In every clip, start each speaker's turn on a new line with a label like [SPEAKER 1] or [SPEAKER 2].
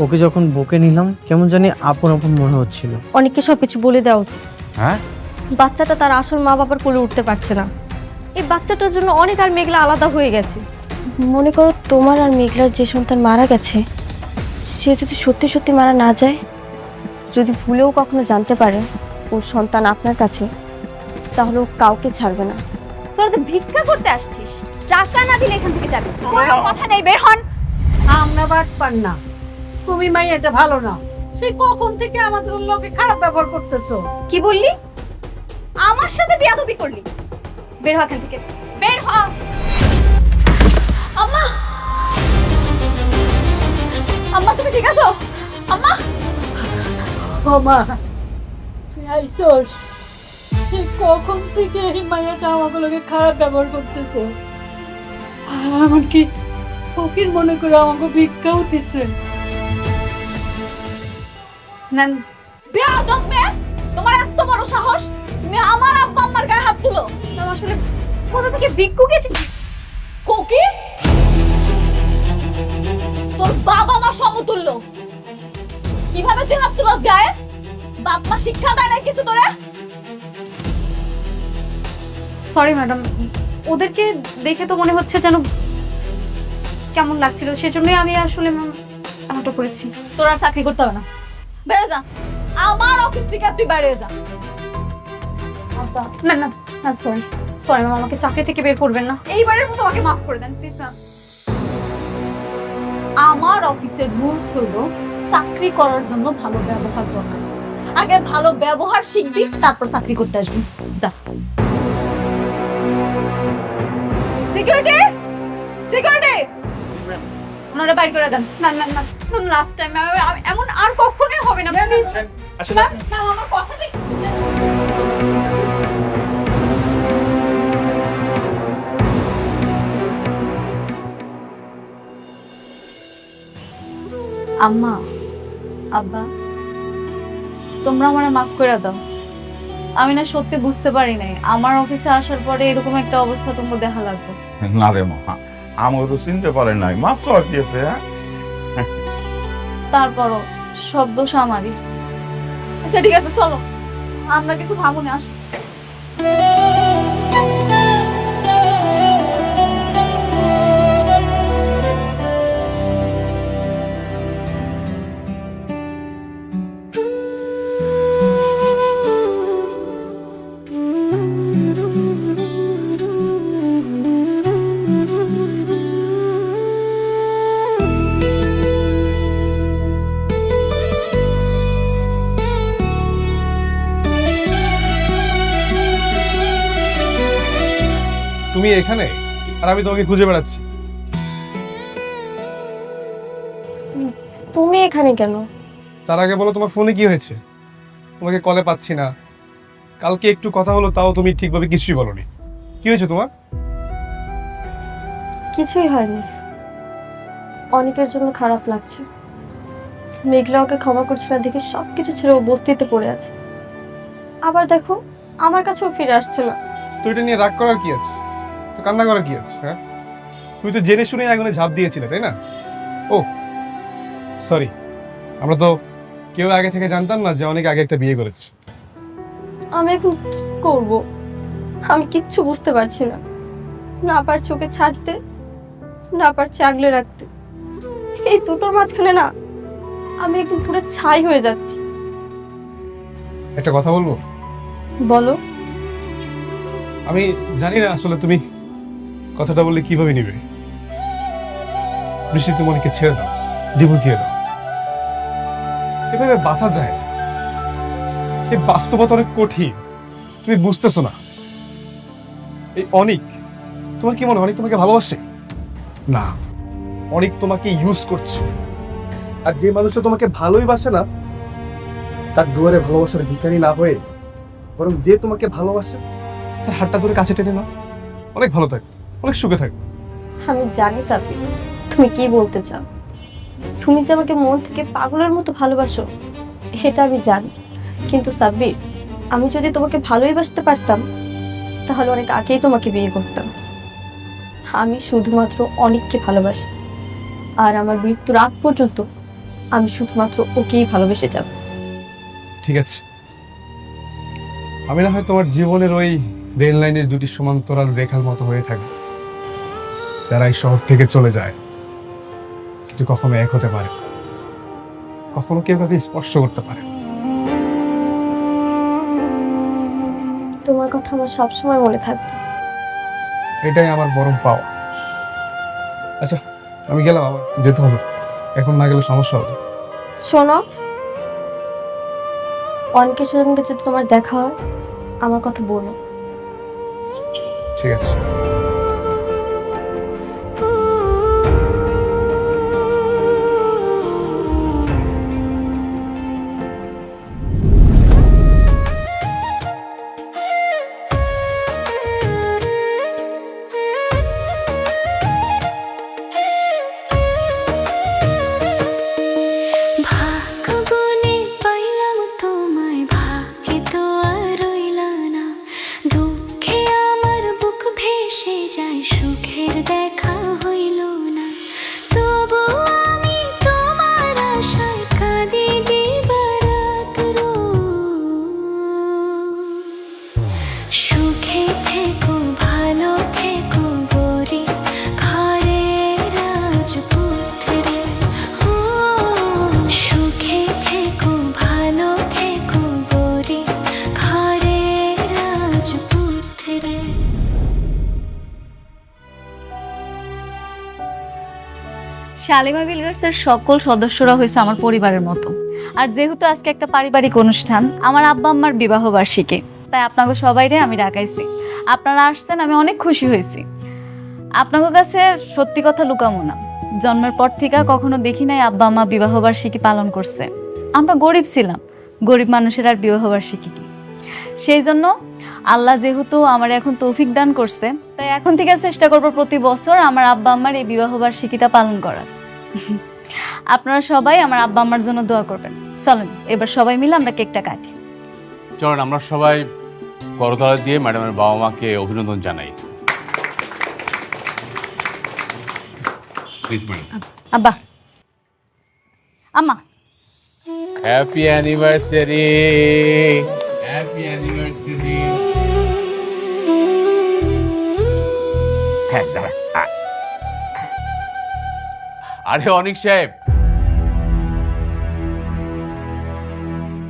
[SPEAKER 1] ওকে যখন বুকে নিলাম কেমন জানি আপন আপন মনে হচ্ছিল।
[SPEAKER 2] অনেককে সবকিছু বলে দেওয়া উচিত।
[SPEAKER 3] হ্যাঁ,
[SPEAKER 2] বাচ্চাটা তার আসল মা বাবার কোলে উঠতে পারছে না। এই বাচ্চাটার জন্য অনেক আর মেঘলা আলাদা হয়ে গেছে। মনে করো তোমার আর মেঘলার যে সন্তান মারা গেছে, সে যদি সত্যি সত্যি মারা না যায়, যদি ভুলেও কখনো জানতে পারে ওর সন্তান আপনার কাছে, তাহলে ও কাউকে ছাড়বে না।
[SPEAKER 4] তোরা তো ভিক্ষা করতে আসছিস, টাকা না দিলে এখান থেকে যাবি। কোনো কথা নেই, বের হন।
[SPEAKER 5] আমরা বাটপার না, তুমি মাইয়াটা ভালো না। সেই কখন থেকে আমাদের লোকে খারাপ ব্যবহার করতেছো।
[SPEAKER 4] কি বললি? আমার সাথে বেয়াদবি করলি? বের হ এখান থেকে, বের হ।
[SPEAKER 5] আম্মা, আম্মা তুমি ঠিক আছো? আম্মা, ও মা তুই আইসোস? সেই কখন থেকে এই মাইয়াটা আমাকে লোকে খারাপ ব্যবহার করতেছে। এমনকি ফকির মনে করে আমাকে ভিক্ষাও দিচ্ছে।
[SPEAKER 4] ম্যাম,
[SPEAKER 5] বেয়াদব মেয়ে, তোমার এত বড় সাহস, তুমি আমার আব্বা আম্মার গায়ে হাত তুলো।
[SPEAKER 4] ম্যাম আসলে কোথা থেকে ভিক্ষুক এসে?
[SPEAKER 5] ফকির, তোর বাবা মা সমতুল্য, কিভাবে তুই হাত তুলস গায়ে? বাপ মা শিক্ষা দেয় না কিছু তোরে?
[SPEAKER 4] সরি ম্যাডাম, ওদেরকে দেখে তো মনে হচ্ছে যেন কেমন লাগছিল, সেজন্যই আমি আসলে ম্যাম এমনটা করেছি।
[SPEAKER 5] তোর আর চাকরি করতে হবে না, বেরো যা আমার অফিস থেকে, তুই বেরিয়ে যা।
[SPEAKER 4] Ma'am ma'am ma'am sorry sorry ma'am, আমাকে চাকরি থেকে বের করবেন না, এইবারের মতো আমাকে মাফ করে দেন প্লিজ ম্যাম।
[SPEAKER 5] আমার অফিসের রুলস হলো চাকরি করার জন্য ভালো ব্যবহার দরকার। আগে ভালো ব্যবহার শিখবি, তারপর চাকরি করতে আসবি। যা। সিকিউরিটি, সিকিউরিটি, ওনারা বাইর করে দেন।
[SPEAKER 4] Ma'am ma'am ma'am ma'am last time এমন আর কখনোই হবে না প্লিজ ম্যাম। ম্যাম আমার কথাটা
[SPEAKER 5] আম্মা, আব্বা, তোমরা আমারে মাফ করে দাও। আমি না সত্যি বুঝতে পারি নাই আমার অফিসে আসার পরে এরকম একটা অবস্থা তোমার দেখা লাগবে।
[SPEAKER 3] না রে মা, আমাকে তো চিনতে পারে নাই, মাপ তো আর কি আছে। হ্যাঁ,
[SPEAKER 5] তারপরও সব দোষ আমারই। আচ্ছা ঠিক আছে, চলো আমরা কিছু ভাবুনি, আসো।
[SPEAKER 6] তুমি এখানে আর আমি তোমাকে খুঁজে বেড়াচ্ছি।
[SPEAKER 2] তুমি এখানে কেন?
[SPEAKER 6] তার আগে বলো তোমার ফোনে কি হয়েছে? তোমাকে কলে পাচ্ছি না, কালকে একটু কথা হলো তাও তুমি ঠিকভাবে কিছুই বলোনি। কি হয়েছে তোমার?
[SPEAKER 2] কিছুই হয়নি। অনেকের জন্য খারাপ লাগছে। মেঘলা ওকে ক্ষমা করছে না দেখে সবকিছু ছেড়ে ও বস্তিতে পড়ে আছে। আবার দেখো আমার কাছেও ফিরে আসছে না।
[SPEAKER 6] তো এটা নিয়ে রাগ করার কি আছে? তো কান্না করার কি আছে? হ্যাঁ, তুমি তো জেনে শুনে আগুনে ঝাঁপ দিয়েছিলে, তাই না? ও সরি, আমরা তো কেউ আগে থেকে জানতাম না যে অনেক আগে একটা বিয়ে করেছে।
[SPEAKER 2] আমি এখন কি করব? আমি কিচ্ছু বুঝতে পারছি না। না পারছি ওকে ছাড়তে, না পারছি আগলে রাখতে। এই দুটোর মাঝখানে না আমি একদম পুরো ছাই হয়ে যাচ্ছি।
[SPEAKER 6] একটা কথা বলবো?
[SPEAKER 2] বলো।
[SPEAKER 6] আমি জানি না আসলে তুমি কথাটা বললে কিভাবে নিবে। বৃষ্টি, তুমি অনেককে ছেড়ে দাও, ডিভোর্স দিয়ে দাও। এভাবে বাঁচা যায় না। এই বাস্তবতা অনেক কঠিন, তুমি বুঝতেছো না। এই অনিক, তোমার কি মনে হয় অনেক তোমাকে ভালোবাসে? না, অনেক তোমাকে ইউজ করছে। আর যে মানুষটা তোমাকে ভালোই বাসে না, তার দুয়ারে ভালোবাসার ভিখারি না হয়ে বরং যে তোমাকে ভালোবাসে তার হাতটা ধরে কাছে টেনে নাও। অনেক ভালো থাকবে, অনেক সুখে থাকবে।
[SPEAKER 2] আমি জানি সাব্বির তুমি কি বলতে চাও। তুমি যে আমাকে মন থেকে পাগলের মতো ভালোবাসো এটা আমি জানি। কিন্তু সাব্বির, আমি যদি তোমাকে ভালোই বাসতে পারতাম তাহলে অনেক আগেই তোমাকে বিয়ে করতাম। আমি শুধুমাত্র অনেককে ভালোবাসি, আর আমার মৃত্যুর আগ পর্যন্ত আমি শুধুমাত্র ওকেই ভালোবেসে যাব।
[SPEAKER 6] ঠিক আছে, আমি না হয় তোমার জীবনের ওই রেল লাইনের দুটি সমান্তরাল রেখার মতো হয়ে থাকি, যারা এই শহর থেকে চলে যায় কিন্তু কখনো এক হতে পারে না, কখনো কেউ কাউকে স্পর্শ করতে পারে না।
[SPEAKER 2] তোমার কথা আমার সবসময় মনে থাকবে।
[SPEAKER 6] এটাই আমার বরং পাওয়া। আচ্ছা, আমি গেলাম, আবার যেতে হবে, এখন না গেলে সমস্যা হবে।
[SPEAKER 2] শোনো, অনেকের সঙ্গে যদি তোমার দেখা হয় আমার কথা বলো।
[SPEAKER 6] ঠিক আছে।
[SPEAKER 7] ভাগ্যবনে পাইলাম তোমায়, ভাগ্যে তো আর রইলা না। দুঃখে আমার বুক ভেসে যায়, সুখের দেখা হইল না। তবু আমি তোমার আশায় কাঁদি দিবারাত সুখে থেকো, ভালো থেকো গরি ঘরের রাজপুত্রে। সুখে থেকো, ভালো থেকো গরি ঘরের রাজপুত্রে।
[SPEAKER 8] শালিমা বিলগার্সের সকল সদস্যরা হয়েছে আমার পরিবারের মতো। আর যেহেতু আজকে একটা পারিবারিক অনুষ্ঠান, আমার আব্বা আম্মার বিবাহ বার্ষিকী, তাই আপনাকে সবাইরে আমি ডাকাইছি। আপনারা আসছেন, আমি অনেক খুশি হয়েছি। আপনাদের কাছে সত্যি কথা লুকামো না, জন্মের পর থেকে কখনো দেখি নাই আব্বা আম্মা বিবাহ বার্ষিকী পালন করছে। আমরা গরিব ছিলাম, গরিব মানুষের আর বিবাহ বার্ষিকী কি। সেই জন্য আল্লাহ যেহেতু আমার এখন তৌফিক দান করছে, তাই এখন থেকে চেষ্টা করবো প্রতি বছর আমার আব্বা আম্মার এই বিবাহ বার্ষিকীটা পালন করার। আপনারা সবাই আমার আব্বা আম্মার জন্য দোয়া করবেন। চলেন এবার সবাই মিলে আমরা কেকটা কাটি।
[SPEAKER 9] চলেন আমরা সবাই করতালা দিয়ে ম্যাডামের বাবা মাকে অভিনন্দন জানাই। Please madam.
[SPEAKER 8] আব্বা, আম্মা,
[SPEAKER 9] হ্যাপি অ্যানিভার্সারি, হ্যাপি অ্যানিভার্সারি।
[SPEAKER 3] হ্যাঁ দাঁড়া।
[SPEAKER 9] আরে অনিক সাহেব,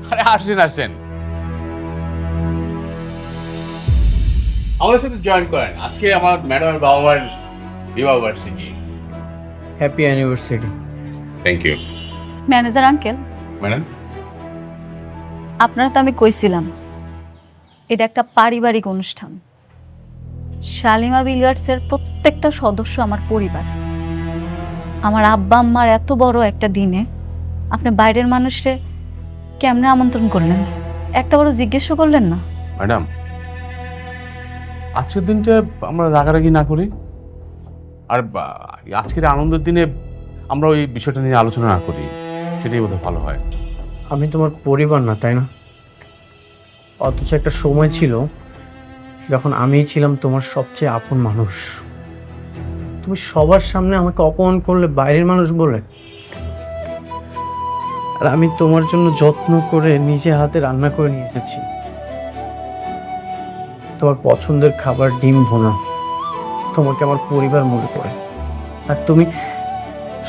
[SPEAKER 9] আরে আসেন আসেন, আমাদের সাথে জয়েন করেন। আজকে আমার ম্যাডামের বাবা মার বিবাহ বার্ষিকী।
[SPEAKER 1] Happy anniversary.
[SPEAKER 9] Thank you
[SPEAKER 8] manager uncle.
[SPEAKER 9] Madam.
[SPEAKER 8] আপনারা তো আমি কইছিলাম এটা একটা পারিবারিক অনুষ্ঠান। শালিমা বিলগার্সের প্রত্যেকটা সদস্য আমার পরিবার। আমার আব্বা আম্মার এত বড় একটা দিনে আপনি বাইরের মানুষে কেমনে আমন্ত্রণ করলেন, একটা বড় জিজ্ঞেসও করলেন না?
[SPEAKER 9] ম্যাডাম, আজকের দিনটা আমরা রাগারাগি না করি, আর আজকের আনন্দের দিনে আমরা ওই বিষয়টা নিয়ে আলোচনা না করি, সেটাই বোধহয় ভালো হয়।
[SPEAKER 1] আমি তোমার পরিবার না, তাই না? অথচ একটা সময় ছিল যখন আমিই ছিলাম তোমার সবচেয়ে আপন মানুষ। তুমি সবার সামনে আমাকে অপমান করলে বাইরের মানুষ বলে, আর আমি তোমার জন্য যত্ন করে নিজে হাতে রান্না করে নিয়ে এসেছি। তোমার পছন্দের খাবার ডিম ভুনা, তোমাকে আমার পরিবার মনে করে। আর তুমি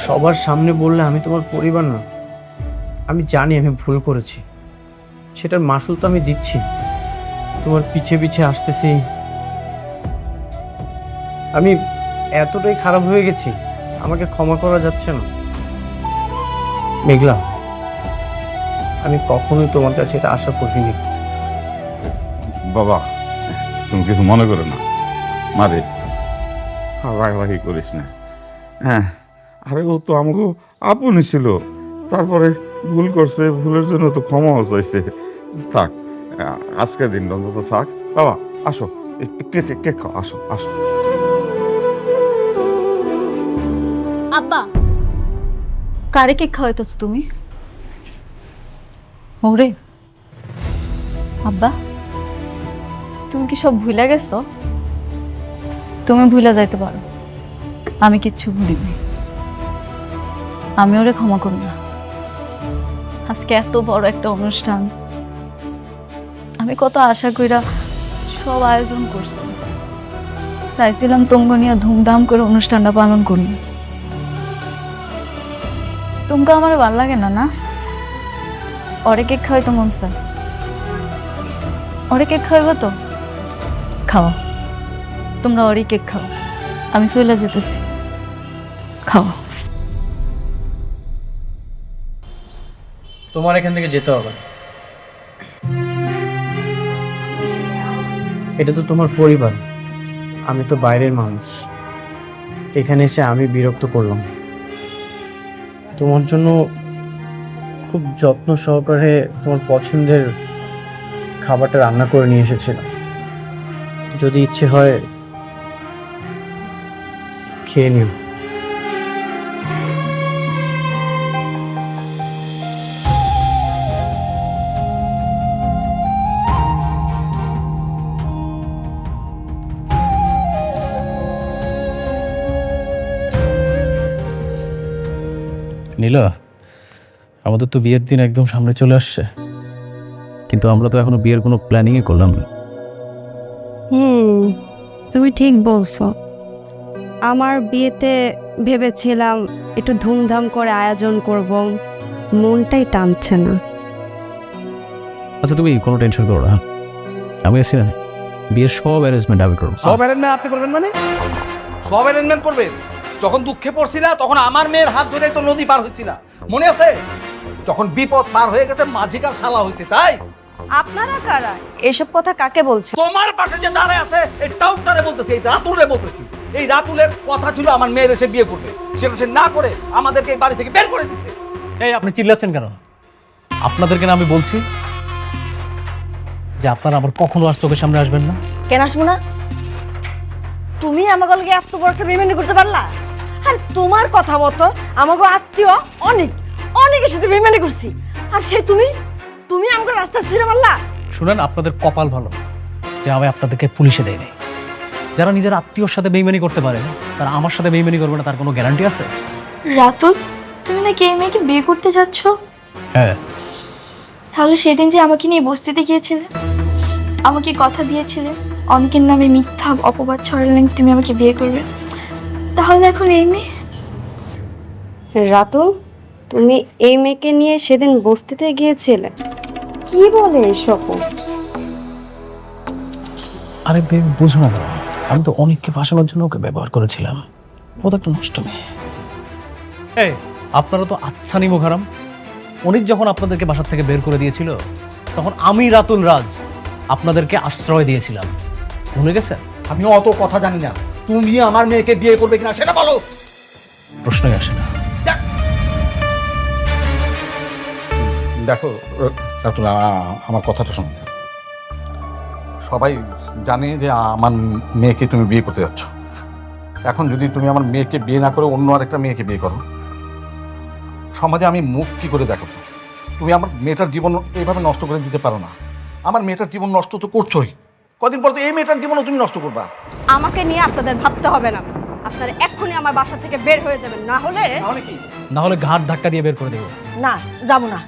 [SPEAKER 1] সবার সামনে বললে আমি তোমার পরিবার না। আমি জানি আমি ভুল করেছি, সেটার মাসুল তো আমি দিচ্ছি। তোমার পিছে পিছে আসতেছি। আমি এতটাই খারাপ হয়ে গেছি, আমাকে ক্ষমা করা যাচ্ছে না। মেঘলা, আমি কখনোই তোমার কাছে এটা আশা করিনি।
[SPEAKER 3] বাবা, তুমি কিছু মনে করো না। মারে রাগারাগি করিস না। হ্যাঁ, আরে ও তো আমাকে আপনই ছিল, তারপরে ভুল করছে, ভুলের জন্য তো ক্ষমাও চাইছে। থাক, আজকের দিনটা অন্তত থাক। বাবা আসো, কেক খাও, আসো আসো।
[SPEAKER 8] আব্বা, কারে কেক খাওয়াইতেছ তুমি? ওরে আব্বা, তুমি কি সব ভুলে গেছো? তুমি ভুলে যাইতে পারো, আমি কিচ্ছু ভুলিনি। আমি ওরে ক্ষমা করব না। আজকে এত বড় একটা অনুষ্ঠান, আমি কত আশা কইরা সব আয়োজন করছি, চাইছিলাম তোমগো নিয়ে ধুমধাম করে অনুষ্ঠানটা পালন করুন। তোমকে আমার ভাল লাগে না না? ওরে কেক খাওয়াইতো মন চায়, ওরে কেক খাওয়াইব তো খাওয়া, তোমরা ওরই কেক খাও, আমি চলে যেতেছি, খাও।
[SPEAKER 1] তোমার এখান থেকে যেতে হবে। এটা তো তোমার পরিবার, আমি তো বাইরের মানুষ। এখানে এসে আমি বিরক্ত করলাম। তোমার জন্য খুব যত্ন সহকারে তোমার পছন্দের খাবারটা রান্না করে নিয়ে এসেছিলাম। যদি ইচ্ছে হয় খেয়ে নিও।
[SPEAKER 10] নীলা, আমাদের তো বিয়ের দিন একদম সামনে চলে আসছে, কিন্তু আমরা তো এখনো বিয়ের কোনো প্ল্যানিংই করলাম না।
[SPEAKER 11] তুমি ঠিক বলছো। আমার বিয়েতে ভেবেছিলাম একটু ধুমধাম করে আয়োজন করব, মনটাই টানছে না।
[SPEAKER 10] আচ্ছা তুমি কোনো টেনশন করো না, আমি আছি না, বিয়ের সব অ্যারেঞ্জমেন্ট আমি করবো।
[SPEAKER 12] সব অ্যারেঞ্জমেন্ট আপনি করবেন মানে? সব অ্যারেঞ্জমেন্ট করবেন? যখন দুঃখে পড়ছিলা তখন আমার মেয়ের হাত ধরে তো নদী পার হয়েছিল, মনে আছে? যখন বিপদ পার হয়ে গেছে মাঝিকার শালা হয়েছে, তাই?
[SPEAKER 11] আপনারা কারা? এসব কথা কাকে বলছে?
[SPEAKER 12] তোমার পাশে যে দাঁড়ায় আছে এই টাউটারে বলতেছি, এই রাতুলে বলতেছি। এই রাতুলের কথা ছিল আমার মেয়ের এসে বিয়ে করবে, সেটা সে না করে আমাদেরকে এই বাড়ি থেকে বের করে দিয়েছে।
[SPEAKER 10] এই আপনি চিল্লাচ্ছেন কেন? আপনাদেরকে না আমি বলছি যে আপনারা আবার কখনো আর চোখের সামনে আসবেন না।
[SPEAKER 11] কেন আসবো না? তুমি আমাকে লগে এত বড় একটা বেইমানি করতে পারলা? আর তোমার কথা মতো আমাকে আত্মীয় অনেক অনেকের সাথে বেইমানি করছি, আর সেই তুমি আমাকে রাস্তা ছিঁড়ে মারলা।
[SPEAKER 10] শুনেন, আপনাদের কপাল ভালো যে আমি আপনাদেরকে পুলিশে দেয় নাই। যারা নিজের আত্মীয়র সাথে বেইমানি করতে পারে তারা আমার সাথে বেইমানি করবে না, তার কোনো গ্যারান্টি আছে?
[SPEAKER 7] রাতুল, তুমি নাকি এই মেয়েকে বিয়ে করতে যাচ্ছ?
[SPEAKER 10] হ্যাঁ।
[SPEAKER 7] তাহলে সেদিন যে আমাকে নিয়ে বস্তিতে গিয়েছিলে, আমাকে কথা দিয়েছিলে অনেকের নামে মিথ্যা অপবাদ ছড়ালেন তুমি আমাকে বিয়ে করবে, তাহলে এখন এই মেয়ে?
[SPEAKER 11] রাতুল, তুমি এই মেয়েকে নিয়ে সেদিন বস্তিতে গিয়েছিলে? কি বলে এসব?
[SPEAKER 10] আরে বুঝো না, আমি তো অনেককে ফাঁসানোর জন্য ওকে ব্যবহার করেছিলাম, ও তো একটা নষ্ট মেয়ে। এই আপনারা তো আচ্ছা নিমো খারাম। অনেক যখন আপনাদেরকে বাসার থেকে বের করে দিয়েছিল তখন আমি রাতুল রাজ আপনাদেরকে আশ্রয় দিয়েছিলাম, ভুলে গেছেন?
[SPEAKER 12] আমি অত কথা জানি না, তুমি আমার মেয়েকে বিয়ে করবে কিনা সেটা বলো।
[SPEAKER 10] প্রশ্নই আসে না।
[SPEAKER 3] দেখো রাতুল, আমার কথাটা শোনো। সবাই জানে যে আমার মেয়েকে তুমি বিয়ে করতে যাচ্ছ। এখন যদি তুমি আমার মেয়েকে বিয়ে না করে অন্য আরেকটা মেয়েকে বিয়ে করো, সমাজে আমি মুখ কি করে দেখাবো? তুমি আমার মেয়েটার জীবন এইভাবে নষ্ট করে দিতে পারো না। আমার মেয়েটার জীবন নষ্ট তো করছোই, কদিন পর তো এই মেয়েটার জীবনও তুমি নষ্ট করবা।
[SPEAKER 11] আমাকে নিয়ে আপনাদের ভাবতে হবে না, আপনারা এক্ষুনি আমার বাসা থেকে বের হয়ে যাবেন, না হলে
[SPEAKER 10] ঘাট ধাক্কা দিয়ে বের করে দেবো।
[SPEAKER 11] না, যাবো না।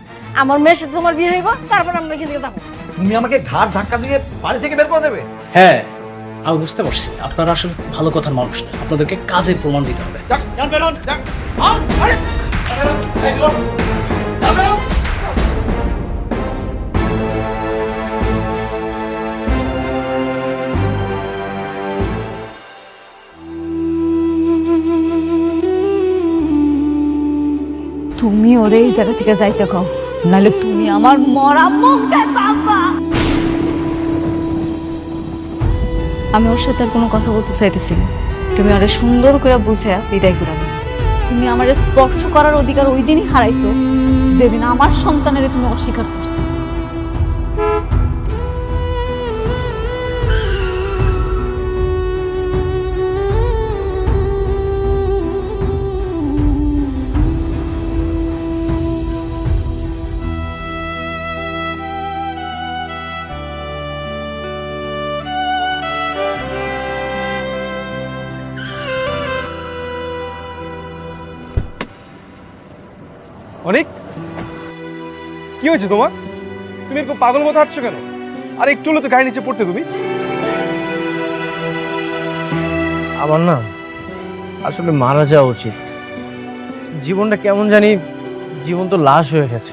[SPEAKER 11] আমার মেয়ের সাথে তোমার বিয়ে হইব, তারপর আমরা এখান থেকে যাবো।
[SPEAKER 12] তুমি আমাকে ঘাট ধাক্কা দিয়ে বাড়ি থেকে বের করে দেবে?
[SPEAKER 10] হ্যাঁ, আমি বুঝতে পারছি আপনারা আসলে ভালো কথার মানুষ না, আপনাদেরকে কাজের প্রমাণ দিতে হবে।
[SPEAKER 8] তুমি ওরে এই জায়গা থেকে যাইতে কও, নাহলে তুমি আমার মরা মুখটা পাবা। আমি ওর সাথে আর কোনো কথা বলতে চাইতেছি না, তুমি আরে সুন্দর করে বুঝে বিদায় করে দাও। তুমি আমার স্পর্শ করার অধিকার ওই দিনই হারাইছো যেদিন আমার সন্তানের তুমি অস্বীকার করছো।
[SPEAKER 6] অনেক কি হয়েছে তোমার? তুমি এরকম পাগল মতো হাঁটছো কেন? আর একটু হলে তো গায়ে নিচে পড়তে তুমি।
[SPEAKER 1] আমার না আসলে মারা যাওয়া উচিত। জীবনটা কেমন জানি, জীবন তো লাশ হয়ে গেছে।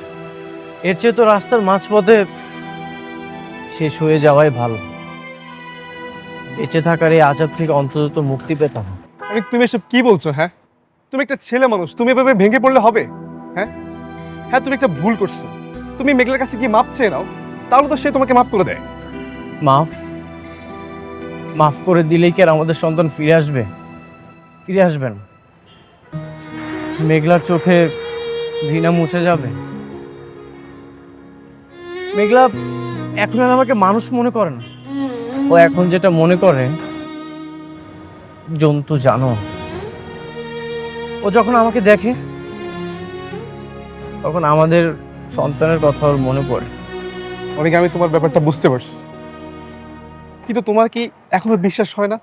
[SPEAKER 1] এর চেয়ে তো রাস্তার মাঝপথে শেষ হয়ে যাওয়াই ভালো। বেঁচে থাকার এই আজাব থেকে অন্তত মুক্তি পেতাম।
[SPEAKER 6] অনেক, তুমি এসব কি বলছো? হ্যাঁ, তুমি একটা ছেলে মানুষ, তুমি এভাবে ভেঙে পড়লে হবে? হ্যাঁ হ্যাঁ, তুমি একটা ভুল করছো। তুমি মেঘলার কাছে কি মাপ চেয়ে নাও, তাহলে তো সে তোমাকে মাফ করে দেয়।
[SPEAKER 1] মাফ করে দিলেই কি আর আমাদের সন্তান ফিরে আসবে? ফিরে আসবেন? মেঘলার চোখে ঘৃণা মুছে যাবে? মেঘলা এখন আর আমাকে মানুষ মনে করে না। ও এখন যেটা মনে করে জন্তু জানো। ও যখন আমাকে দেখে তখন আমাদের সন্তানের কথা ওর মনে পড়ে।
[SPEAKER 6] অনেক, আমি তোমার ব্যাপারটা বুঝতে পারছি, কিন্তু তোমার কি এখনো বিশ্বাস হয় না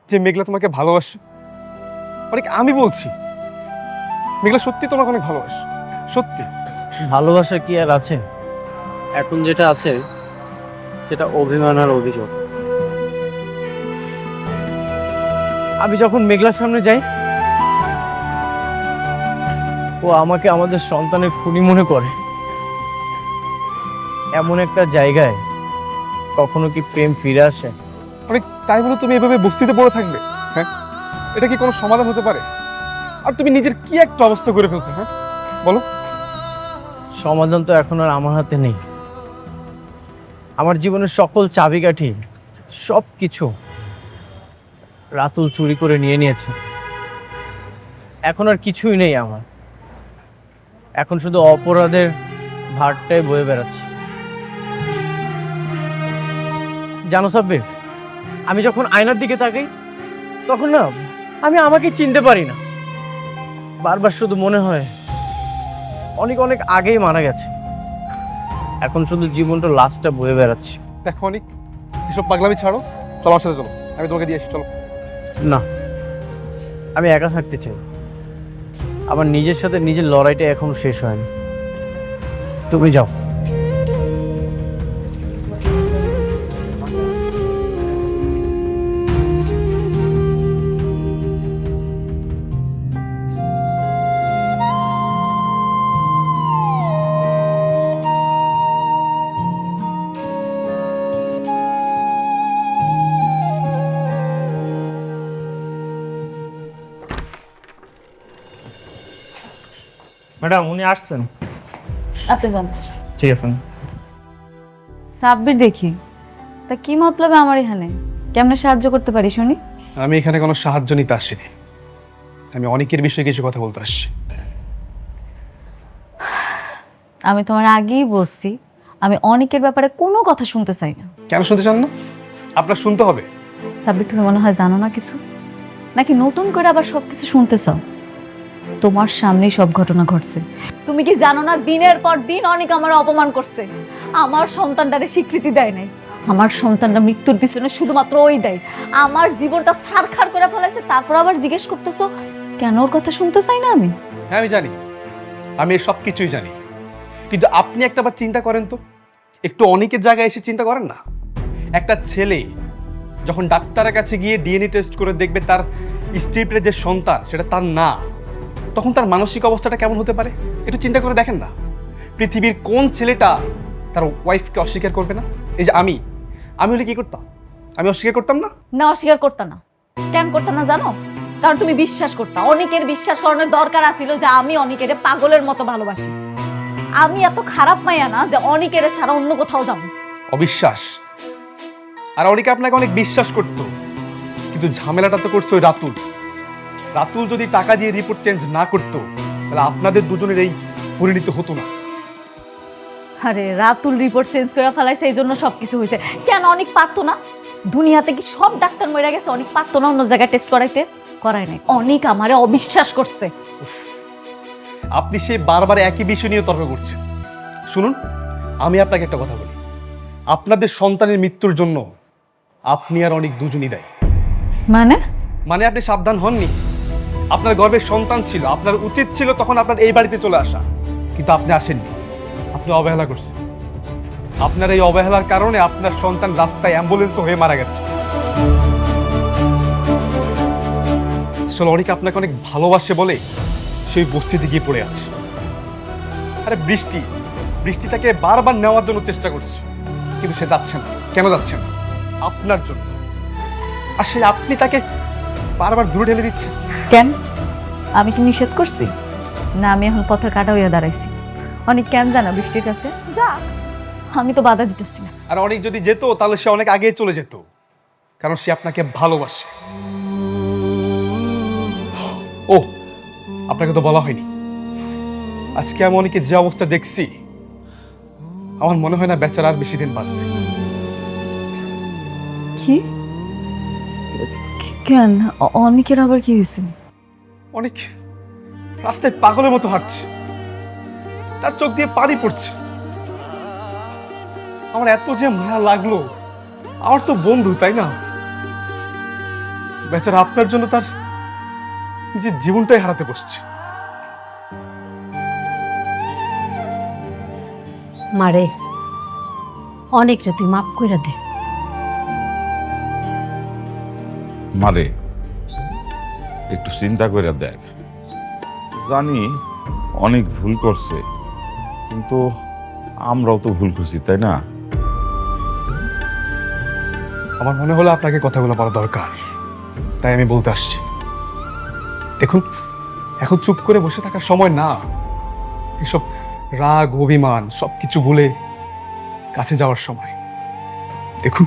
[SPEAKER 6] যে মেঘলা তোমাকে ভালোবাসে? অনেক, আমি বলছি মেঘলা সত্যি তোমাকে অনেক ভালোবাসে, সত্যি।
[SPEAKER 1] ভালোবাসা কি আর আছে? এখন যেটা আছে সেটা অভিমান আর অভিযোগ। আমি যখন মেঘলার সামনে যাই ও আমাকে আমাদের সন্তানের খুনি মনে করে। এমন একটা জায়গায় কখনো কি প্রেম ফিরে আসে?
[SPEAKER 6] অনেক, তাই বলে তুমি এভাবে বস্তিতে পড়ে থাকবে? হ্যাঁ, এটা কি কোনো সমাধান হতে পারে? আর তুমি নিজের কি একটা অবস্থা করে ফেলছো। হ্যাঁ বলো।
[SPEAKER 1] সমাধান তো এখন আর আমার হাতে নেই। আমার জীবনের সকল চাবিকাঠি, সব কিছু রাতুল চুরি করে নিয়ে নিয়েছে। এখন আর কিছুই নেই আমার। এখন শুধু অপরাধের ভারটাই বয়ে বেড়াচ্ছে। জানো সাব্বির, আমি যখন আয়নার দিকে তাকাই তখন না আমি আমাকে চিনতে পারি না। বারবার শুধু মনে হয় অনেক অনেক আগেই মারা গেছে। এখন শুধু জীবনটা লাশটা বয়ে বেড়াচ্ছি।
[SPEAKER 6] দেখো অনেক, এসব পাগলামি ছাড়ো, চলো আমার সাথে চলো, আমি তোমাকে দিয়ে আসি, চলো।
[SPEAKER 1] না, আমি একা থাকতে চাই। আমার নিজের সাথে নিজের লড়াইটা এখনো শেষ হয়নি। তুমি যাও। ম্যাডাম, উনি আসছেন।
[SPEAKER 8] আপনি যান।
[SPEAKER 1] ঠিক আছে।
[SPEAKER 8] সাব্বির দেখি, তা কি মতলবে আমার এখানে? কেমনে সাহায্য করতে পারি শুনি?
[SPEAKER 6] আমি এখানে কোনো সাহায্য নিতে আসিনি, আমি অনেকের বিষয়ে কিছু কথা বলতে আসছি।
[SPEAKER 8] আমি তোমার আগেই বলছি, আমি অনেকের ব্যাপারে কোনো কথা শুনতে চাই না।
[SPEAKER 6] কেন শুনতে চান না? আপনার শুনতে হবে।
[SPEAKER 8] সাব্বির, তুমি মনে হয় জানো না কিছু, নাকি নতুন করে আবার সবকিছু শুনতে চাও? তোমার সামনেই সব ঘটনা ঘটছে। তুমি কি জানো না, দিনের পর দিন অনেক আমার অপমান করছে, আমার সন্তানটারে স্বীকৃতি দেয় নাই। আমার সন্তানটা মৃত্যুর পিছনে শুধুমাত্র ওই দেয়, আমার জীবনটা ছারখার করে ফেলাইছে। তারপর আবার জিজ্ঞেস করতেছো কেন ওর কথা শুনতে চাই না আমি?
[SPEAKER 6] হ্যাঁ আমি জানি, আমি সব কিছুই জানি, কিন্তু আপনি একটা বার চিন্তা করেন তো, একটু অনেকের জায়গায় এসে চিন্তা করেন না। একটা ছেলে যখন ডাক্তারের কাছে গিয়ে ডিএনএ টেস্ট করে দেখবে তার স্ত্রীর যে সন্তান সেটা তার না, তখন তার মানসিক অবস্থাটা কেমন হতে পারে একটু চিন্তা করে দেখেন না। পৃথিবীর কোন ছেলেটা তার ওয়াইফকে অস্বীকার করবে না? এই যে আমি হলে কি করতাম? আমি অস্বীকার করতাম না?
[SPEAKER 8] না, অস্বীকার করতাম না। কেন করতাম না জানো? কারণ তুমি বিশ্বাস করতা। অনেকের বিশ্বাস করানোর দরকার আছিল যে আমি অনেকের পাগলের মতো ভালোবাসি। আমি এত খারাপ মাইয়া না যে অনেকের ছাড়া অন্য কোথাও যাবো।
[SPEAKER 6] অবিশ্বাস। আর অনেকে আপনাকে অনেক বিশ্বাস করত, কিন্তু ঝামেলাটা তো করছে ওই রাতুল। রাতুল যদি টাকা দিয়ে রিপোর্ট চেঞ্জ না করতো তাহলে আপনাদের দুজনের এই পরিণতি হতো না।
[SPEAKER 8] আরে রাতুল রিপোর্ট চেঞ্জ করে ফেলাইছে, এই জন্য সবকিছু হয়েছে। কেন অনেক পারতো না? দুনিয়াতে কি সব ডাক্তার মরে গেছে? অনেক পারতো না অন্য জায়গায় টেস্ট করাইতে? করায় নাই। অনেক আমারে অবিশ্বাস করছে।
[SPEAKER 6] আপনি সেই বারবার একই বিষয় নিয়ে তর্ক করছেন। শুনুন, আমি আপনাকে একটা কথা বলি, আপনাদের সন্তানের মৃত্যুর জন্য আপনি আর অনেক দুজনই দায়ী।
[SPEAKER 8] মানে
[SPEAKER 6] আপনি সাবধান হননি। আপনার গর্ভের সন্তান ছিল, আপনার উচিত ছিল তখন আপনার এই বাড়িতে চলে আসা, কিন্তু আপনি আসেননি। আপনি অবহেলা করছেন। আপনার এই অবহেলার কারণে আপনার সন্তান রাস্তায় অ্যাম্বুলেন্স হয়ে মারা গেছে। আসলে অনেক আপনাকে অনেক ভালোবাসে বলে সেই বস্তিতে গিয়ে পড়ে আছে। আরে বৃষ্টি তাকে বারবার নেওয়ার জন্য চেষ্টা করছে, কিন্তু সে যাচ্ছে না। কেন যাচ্ছে না? আপনার জন্য। আর সেই আপনি তাকে বারবার দূরে ঠেলে দিচ্ছেন।
[SPEAKER 8] কেন? আমি কি নিষেধ করছি? না, আমি এখন পথের কাটা হইয়া দাঁড়াইছি। অনেক কেন জানা বৃষ্টির কাছে যা, আমি তো বাধা দিতেছি না।
[SPEAKER 6] আর অনেক যদি যেত তাহলে সে অনেক আগে চলে যেত, কারণ সে আপনাকে ভালোবাসে। ও, আপনাকে তো বলা হয়নি, আজকে আমি অনেকে যে অবস্থা দেখছি, আমার মনে হয় না বেচারা আর বেশি দিন বাঁচবে।
[SPEAKER 8] কি? কেন? অনেকের আবার কি হয়েছে?
[SPEAKER 6] অনেক রাস্তায় পাগলের মতো হাঁটছে, তার চোখ দিয়ে পানি পড়ছে। আমার এত যে মায়া লাগলো, আমার তো বন্ধু, তাই না? বেচারা আপনার জন্য তার নিজের জীবনটাই হারাতে বসছে।
[SPEAKER 5] মারে, অনেকটা তুই মাফ করে দে।
[SPEAKER 3] মারে, একটু চিন্তা করে দেখ। জানি অনেক ভুল করছে, কিন্তু আমরাও তো ভুল করছি, তাই না?
[SPEAKER 6] আমার মনে হলো আপনাকে কথাগুলো বলা দরকার, তাই আমি বলতে আসছি। দেখুন, এখন চুপ করে বসে থাকার সময় না। এসব রাগ অভিমান সবকিছু ভুলে কাছে যাওয়ার সময়। দেখুন,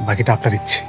[SPEAKER 6] বাকিটা আপনার ইচ্ছে।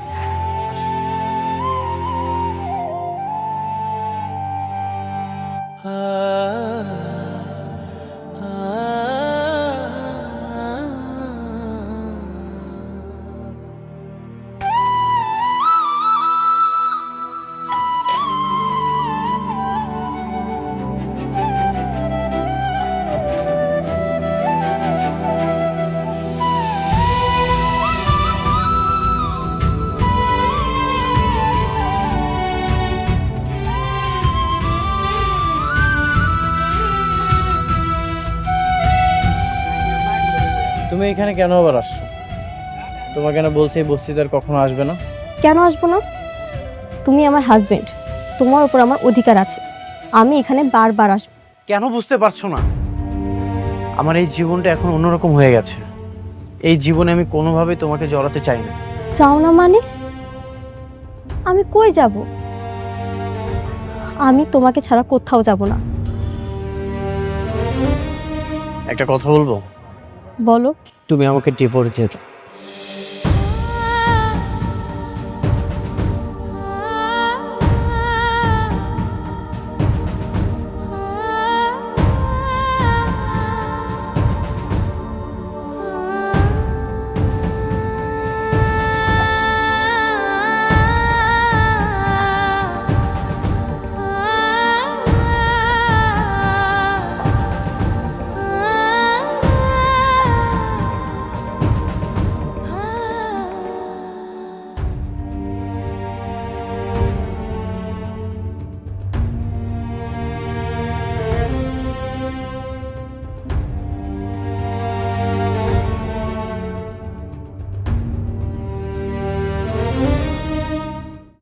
[SPEAKER 1] তুমি এখানে কেন আবার আসছো? তোমাকে কেন বলছি এই বস্তিতে আর কখনো আসবে না?
[SPEAKER 2] কেন আসবো না? তুমি আমার হাজবেন্ড, তোমার উপর আমার অধিকার আছে। আমি এখানে বারবার আসবো।
[SPEAKER 1] কেন বুঝতে পারছো না? আমার এই জীবনটা এখন অন্যরকম হয়ে গেছে। এই জীবনে আমি কোনোভাবেই তোমাকে জড়াতে চাই না।
[SPEAKER 2] চাও না মানে? আমি কই যাব? আমি তোমাকে ছাড়া কোথাও যাব না।
[SPEAKER 1] একটা কথা বলবো?
[SPEAKER 2] বলো।
[SPEAKER 1] তুমি আমাকে ডিভোর্স দিয়ে দাও।